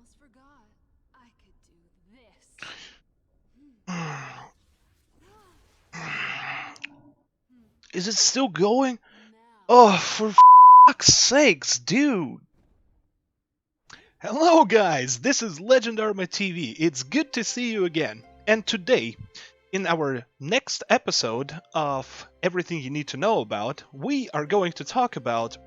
almost forgot. I could do this. Is it still going? Now. Oh, for fuck's sakes, dude! Hello guys, this is Legendarma TV. It's good to see you again. And today, in our next episode of Everything You Need to Know About, we are going to talk about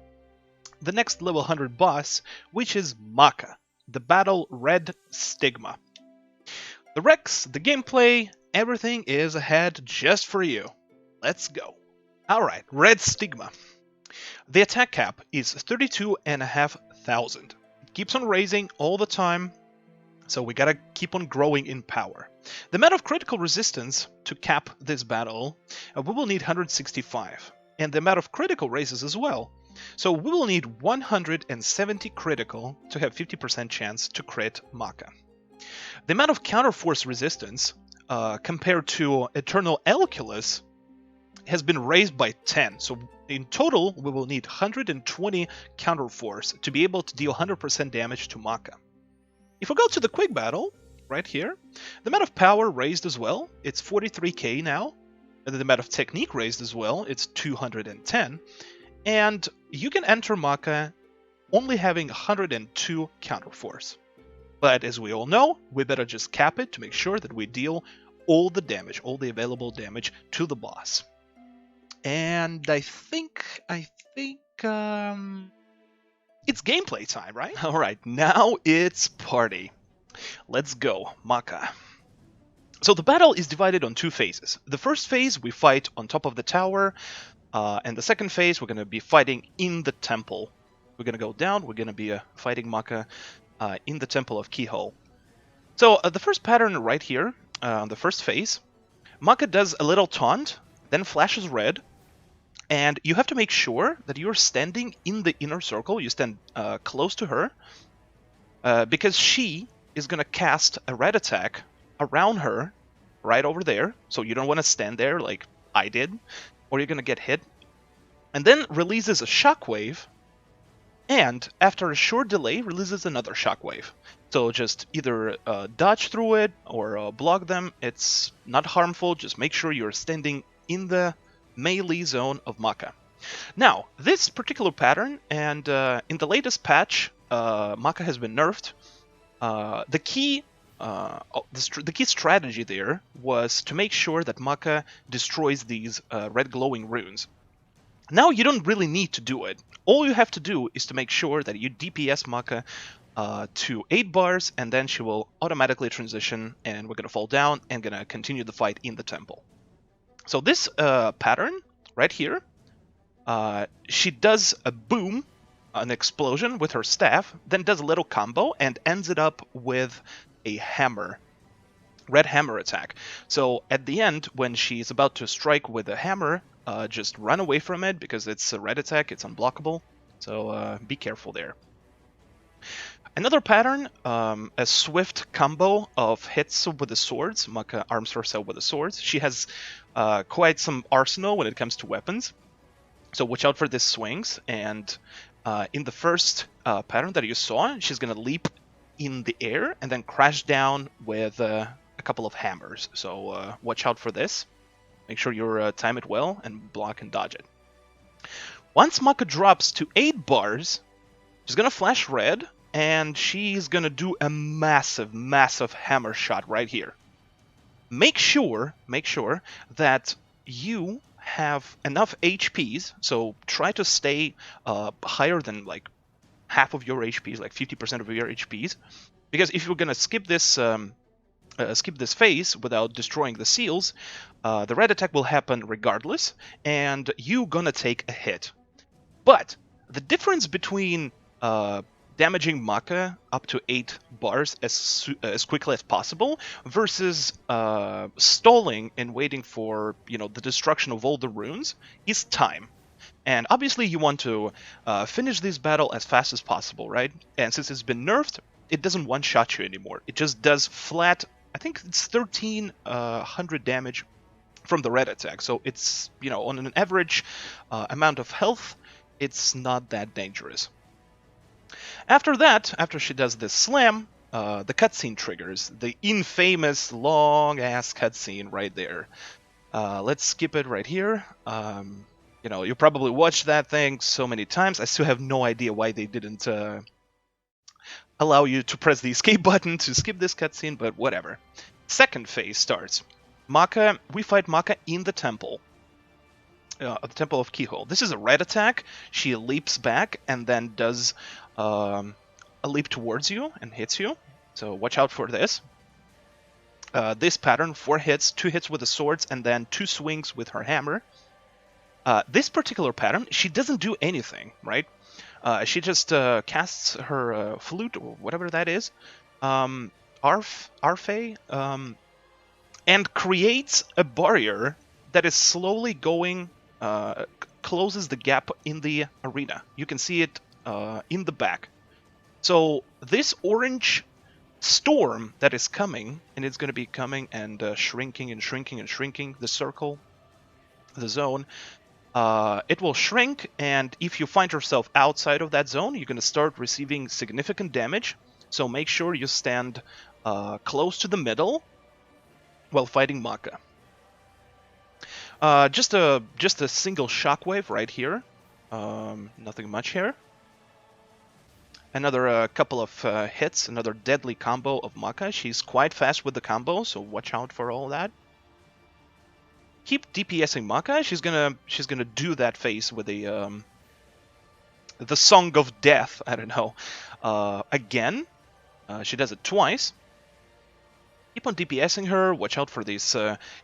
the next level 100 boss, which is Macha, the battle Red Stigma. The Rex, the gameplay, everything is ahead just for you. Let's go. Alright, Red Stigma. The attack cap is 32,500. It keeps on raising all the time, so we gotta keep on growing in power. The amount of critical resistance to cap this battle, we will need 165. And the amount of critical raises as well. So we will need 170 critical to have 50% chance to crit Macha. The amount of counterforce resistance compared to Eternal Elculus has been raised by 10. So in total, we will need 120 counterforce to be able to deal 100% damage to Macha. If we go to the quick battle, right here, the amount of power raised as well, it's 43k now. And the amount of technique raised as well, it's 210. And you can enter Macha only having 102 counterforce. But as we all know, we better just cap it to make sure that we deal all the damage, all the available damage to the boss. And I think it's gameplay time, right? All right, now it's party. Let's go, Macha. So the battle is divided on two phases. The first phase, we fight on top of the tower, and the second phase, we're going to be fighting in the temple. We're going to go down, we're going to be fighting Macha in the Temple of Keyhole. So the first pattern right here, the first phase, Macha does a little taunt, then flashes red, and you have to make sure that you're standing in the inner circle, you stand close to her, because she is going to cast a red attack around her, right over there, so you don't want to stand there like I did, or you're going to get hit, and then releases a shockwave, and after a short delay, releases another shockwave. So just either dodge through it or block them. It's not harmful, just make sure you're standing in the melee zone of Macha. Now, this particular pattern, and in the latest patch, Macha has been nerfed. The key strategy there was to make sure that Macha destroys these red glowing runes. Now you don't really need to do it. All you have to do is to make sure that you DPS Macha to 8 bars, and then she will automatically transition, and we're gonna fall down and gonna continue the fight in the temple. So this pattern right here, she does a boom, an explosion with her staff, then does a little combo and ends it up with a hammer, red hammer attack. So at the end, when she's about to strike with a hammer, just run away from it because it's a red attack, it's unblockable. So be careful there. Another pattern, a swift combo of hits with the swords. Macha arms herself with the swords. She has quite some arsenal when it comes to weapons. So watch out for these swings. And in the first pattern that you saw, she's going to leap in the air and then crash down with a couple of hammers. So watch out for this. Make sure you time it well and block and dodge it. Once Macha drops to 8 bars, she's going to flash red, and she's going to do a massive, massive hammer shot right here. Make sure that you have enough HPs, so try to stay higher than like half of your HPs, like 50% of your HPs, because if you're going to skip this phase without destroying the seals, the red attack will happen regardless, and you're gonna take a hit. But the difference between damaging Macha up to 8 bars as quickly as possible versus stalling and waiting for the destruction of all the runes is time. And obviously you want to finish this battle as fast as possible, right? And since it's been nerfed, it doesn't one-shot you anymore. It just does flat, I think it's 1300 damage from the red attack. So it's, on an average amount of health, it's not that dangerous. After that, after she does this slam, the cutscene triggers, the infamous long-ass cutscene right there. Let's skip it right here. You know, you probably watched that thing so many times. I still have no idea why they didn't allow you to press the escape button to skip this cutscene, but whatever. Second phase starts. Macha, we fight Macha in the temple. The Temple of Keyhole. This is a red attack. She leaps back and then does a leap towards you and hits you. So watch out for this. This pattern, 4 hits, 2 hits with the swords, and then 2 swings with her hammer. This particular pattern, she doesn't do anything, right? She just casts her flute, or whatever that is, Arfe, and creates a barrier that is slowly going, closes the gap in the arena. You can see it in the back. So this orange storm that is coming, and it's going to be coming and shrinking and shrinking and shrinking, the circle, the zone, it will shrink, and if you find yourself outside of that zone, you're going to start receiving significant damage. So make sure you stand close to the middle while fighting Macha. Just a single shockwave right here. Nothing much here. Another couple of hits, another deadly combo of Macha. She's quite fast with the combo, so watch out for all that. Keep DPSing Macha. She's gonna do that phase with the Song of Death. I don't know. Again, she does it twice. Keep on DPSing her. Watch out for these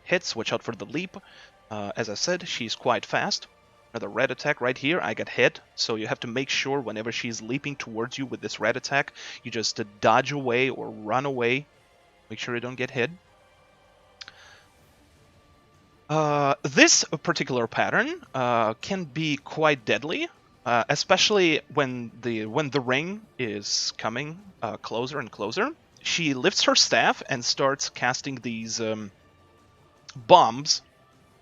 hits. Watch out for the leap. As I said, she's quite fast. Another red attack right here. I got hit, so you have to make sure whenever she's leaping towards you with this red attack, you just dodge away or run away. Make sure you don't get hit. This particular pattern can be quite deadly, especially when the ring is coming closer and closer. She lifts her staff and starts casting these bombs,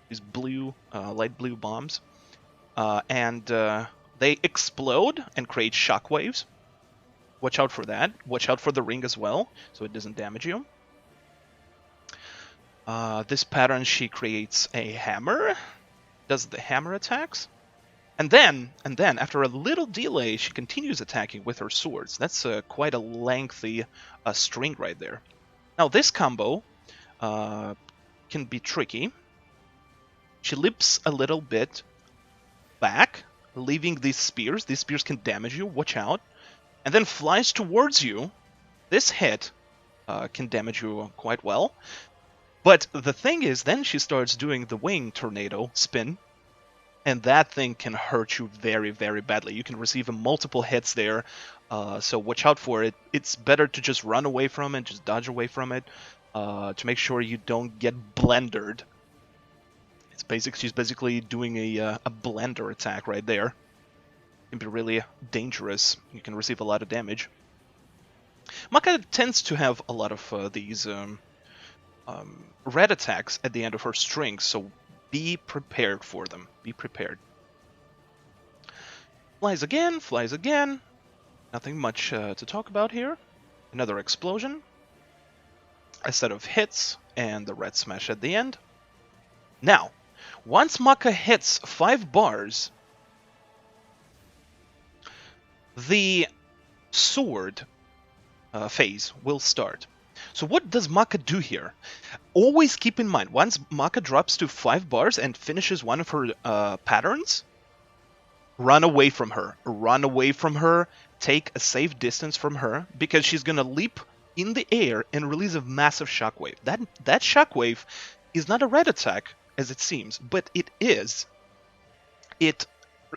these blue, light blue bombs, and they explode and create shockwaves. Watch out for that. Watch out for the ring as well, so it doesn't damage you. This pattern, she creates a hammer, does the hammer attacks, and then after a little delay, she continues attacking with her swords. That's quite a lengthy string right there. Now this combo can be tricky. She leaps a little bit back, leaving these spears. These spears can damage you, watch out, and then flies towards you. This hit can damage you quite well. But the thing is, then she starts doing the wing tornado spin, and that thing can hurt you very, very badly. You can receive multiple hits there, so watch out for it. It's better to just run away from it, just dodge away from it, to make sure you don't get blendered. She's basically doing a blender attack right there. It can be really dangerous. You can receive a lot of damage. Macha tends to have a lot of these red attacks at the end of her strings, so be prepared for them. Be prepared. Flies again. Nothing much to talk about here. Another explosion. A set of hits, and the red smash at the end. Now, once Macha hits 5 bars, the sword phase will start. So what does Macha do here? Always keep in mind, once Macha drops to 5 bars and finishes one of her patterns, run away from her. Run away from her, take a safe distance from her, because she's gonna leap in the air and release a massive shockwave. That shockwave is not a red attack, as it seems, but it is. It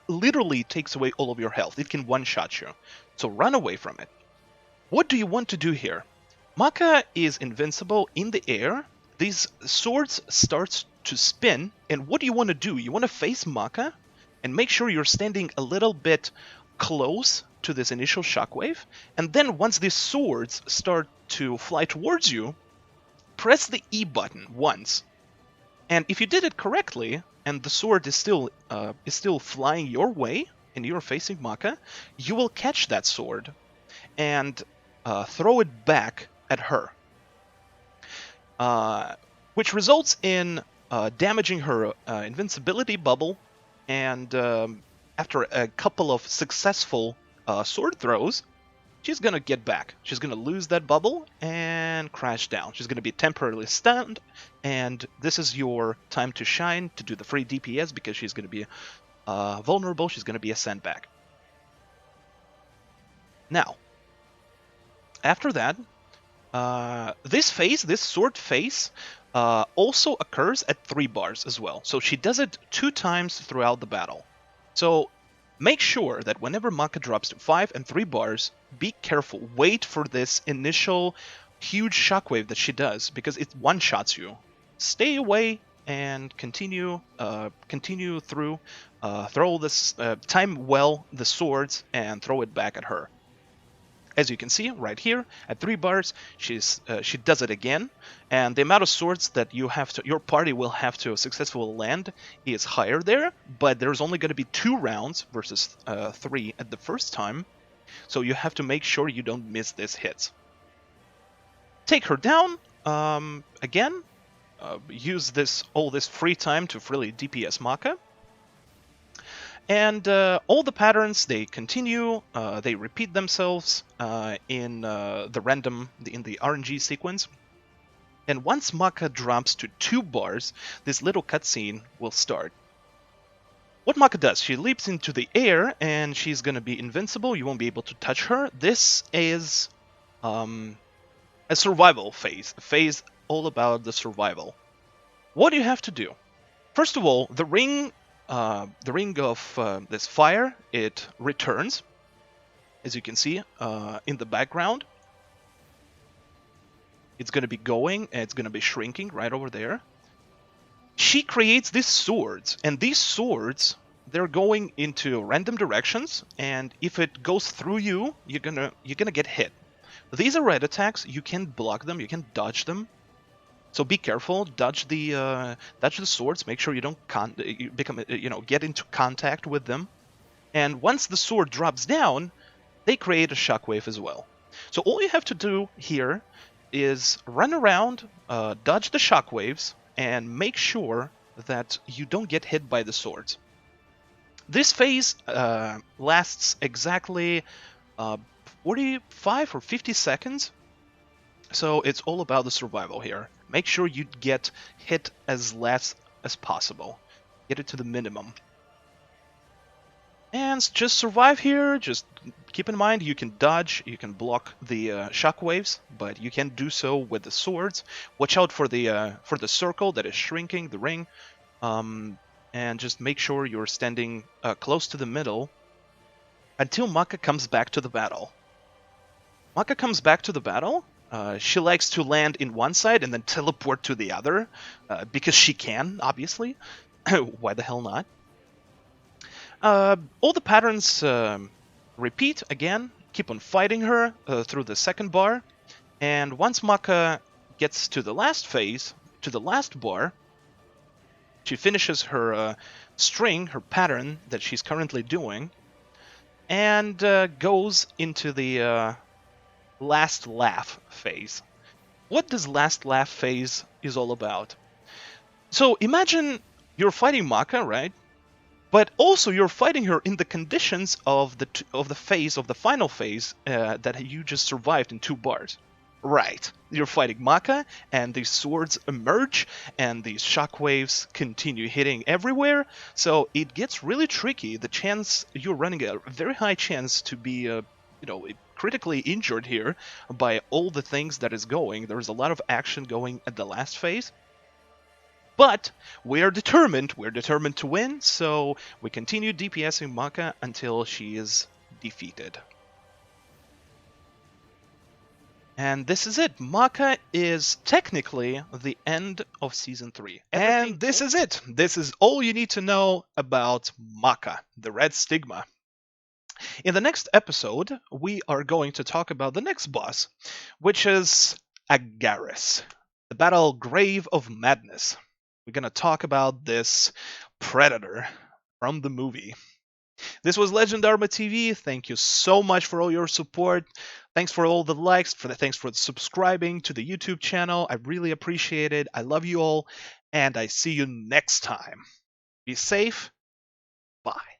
literally takes away all of your health. It can one-shot you. So run away from it. What do you want to do here? Macha is invincible in the air. These swords start to spin, and what do you want to do? You want to face Macha and make sure you're standing a little bit close to this initial shockwave, and then once these swords start to fly towards you, press the E button once. And if you did it correctly, and the sword is still flying your way, and you're facing Macha, you will catch that sword, and throw it back at her, which results in damaging her invincibility bubble, and after a couple of successful sword throws, she's gonna get back. She's gonna lose that bubble and crash down. She's gonna be temporarily stunned, and this is your time to shine to do the free DPS because she's gonna be vulnerable. She's gonna be a sandbag. Now, after that, this sword phase, also occurs at 3 bars as well. So she does it 2 times throughout the battle. So make sure that whenever Macha drops to 5 and 3 bars, be careful. Wait for this initial huge shockwave that she does, because it one-shots you. Stay away and continue through. Throw this, time well the swords and throw it back at her. As you can see right here, at 3 bars, she does it again, and the amount of swords that your party will have to successfully land is higher there, but there's only going to be 2 rounds versus 3 at the first time, so you have to make sure you don't miss this hit. Take her down, again, use all this free time to freely DPS Macha. And all the patterns, they continue, they repeat themselves in the RNG sequence. And once Macha drops to 2 bars, this little cutscene will start. What Macha does, she leaps into the air and she's going to be invincible. You won't be able to touch her. This is a survival phase, a phase all about the survival. What do you have to do? First of all, the ring of this fire, it returns, as you can see in the background. It's going to be going, and it's going to be shrinking right over there. She creates these swords, and these swords, they're going into random directions, and if it goes through you, you're gonna get hit. These are red attacks. You can block them, you can dodge them. So be careful, dodge the swords, make sure you don't get into contact with them. And once the sword drops down, they create a shockwave as well. So all you have to do here is run around, dodge the shockwaves, and make sure that you don't get hit by the swords. This phase lasts exactly 45 or 50 seconds, so it's all about the survival here. Make sure you get hit as less as possible. Get it to the minimum. And just survive here. Just keep in mind you can dodge, you can block the shockwaves, but you can't do so with the swords. Watch out for the circle that is shrinking, the ring. And just make sure you're standing close to the middle until Macha comes back to the battle. Macha comes back to the battle. She likes to land in one side and then teleport to the other, because she can, obviously. Why the hell not? All the patterns repeat again. Keep on fighting her through the second bar. And once Macha gets to the last phase, to the last bar, she finishes her string, her pattern that she's currently doing, and goes into the last laugh phase. What does last laugh phase is all about? So imagine you're fighting Macha, right? But also you're fighting her in the conditions of the final phase that you just survived in 2 bars. Right. You're fighting Macha, and these swords emerge, and these shockwaves continue hitting everywhere. So it gets really tricky. The chance you're running a very high chance to be critically injured here by all the things that is going. There's a lot of action going at the last phase. But we're determined to win, so we continue DPSing Macha until she is defeated. And this is it. Macha is technically the end of Season 3. And this is it. This is all you need to know about Macha, the Red Stigma. In the next episode, we are going to talk about the next boss, which is Agaris, the Battle Grave of Madness. We're going to talk about this predator from the movie. This was Legend Arma TV. Thank you so much for all your support. Thanks for all the likes, thanks for subscribing to the YouTube channel. I really appreciate it. I love you all, and I see you next time. Be safe. Bye.